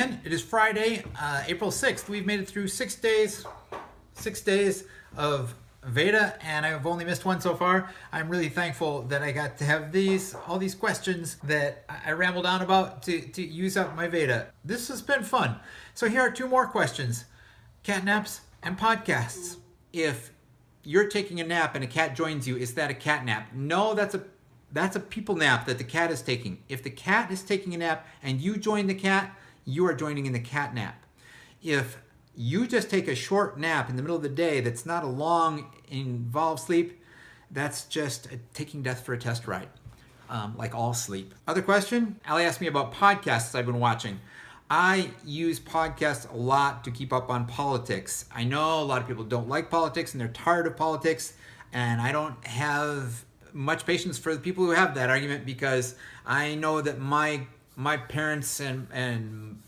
again. It is Friday, April 6th. We've made it through 6 days of VEDA, and I've only missed one so far. I'm really thankful that I got to have all these questions that I rambled on about to use up my VEDA. This has been fun. So here are two more questions. Catnaps and podcasts. If you're taking a nap and a cat joins you, is that a cat nap? No, that's a people nap that the cat is taking. If the cat is taking a nap and you join the cat, you are joining in the cat nap. If you just take a short nap in the middle of the day that's not a long involved sleep, that's just taking death for a test ride, like all sleep. Other question? Allie asked me about podcasts I've been watching. I use podcasts a lot to keep up on politics. I know a lot of people don't like politics and they're tired of politics, and I don't have much patience for the people who have that argument, because I know that my parents and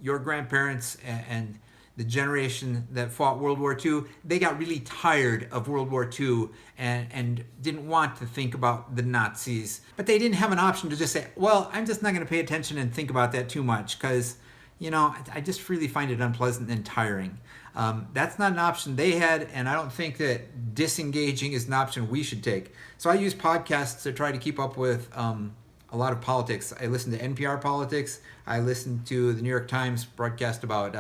your grandparents and the generation that fought World War II, they got really tired of World War II and didn't want to think about the Nazis. But they didn't have an option to just say, well, I'm just not going to pay attention and think about that too much, because, I just really find it unpleasant and tiring. That's not an option they had, and I don't think that disengaging is an option we should take. So I use podcasts to try to keep up with a lot of politics. I listen to NPR politics. I listen to the New York Times broadcast about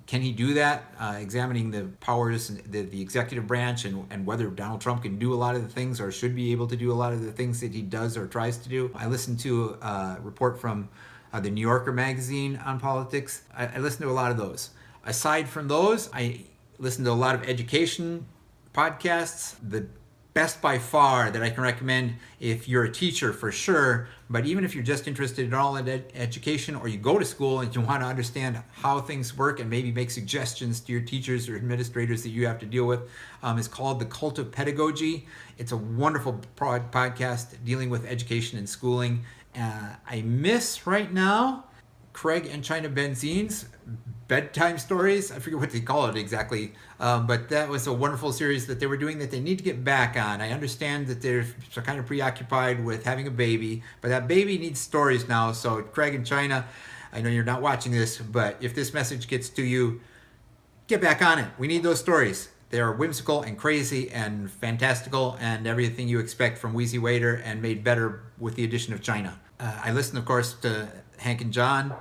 can he do that, examining the powers, the executive branch, and whether Donald Trump can do a lot of the things or should be able to do a lot of the things that he does or tries to do. I listen to a report from the New Yorker magazine on politics. I listen to a lot of those. Aside from those, I listen to a lot of education podcasts. The best by far that I can recommend, if you're a teacher for sure, but even if you're just interested at all in education, or you go to school and you want to understand how things work and maybe make suggestions to your teachers or administrators that you have to deal with, is called The Cult of Pedagogy. It's a wonderful podcast dealing with education and schooling. I miss right now Craig and China Benzine's bedtime stories. I forget what they call it exactly, but that was a wonderful series that they were doing that they need to get back on. I understand that they're kind of preoccupied with having a baby, but that baby needs stories now. So Craig and China, I know you're not watching this, but if this message gets to you, get back on it. We need those stories. They are whimsical and crazy and fantastical and everything you expect from Wheezy Waiter, and made better with the addition of China. I listen, of course, to Hank and John,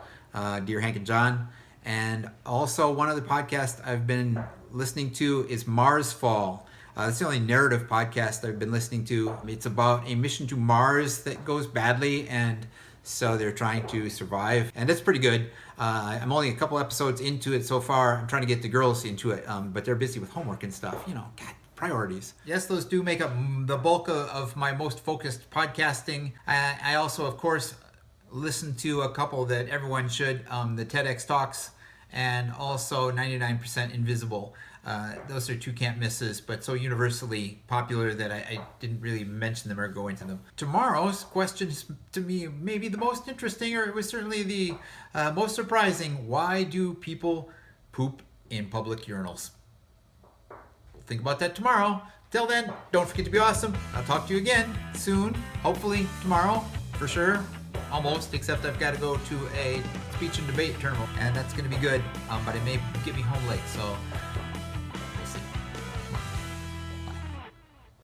Dear Hank and John. And also one of the podcasts I've been listening to is Mars Fall. That's the only narrative podcast I've been listening to. It's about a mission to Mars that goes badly, and so they're trying to survive. And it's pretty good. I'm only a couple episodes into it so far. I'm trying to get the girls into it, but they're busy with homework and stuff. God, priorities. Yes, those do make up the bulk of my most focused podcasting. I also, of course, listen to a couple that everyone should, the TEDx Talks and also 99% Invisible. Those are two can't misses, but so universally popular that I didn't really mention them or go into them. Tomorrow's question is, to me, maybe the most interesting, or it was certainly the most surprising. Why do people poop in public urinals? Think about that tomorrow. Till then, don't forget to be awesome. I'll talk to you again soon, hopefully tomorrow, for sure. Almost, except I've got to go to a speech and debate tournament, and that's going to be good, but it may get me home late, so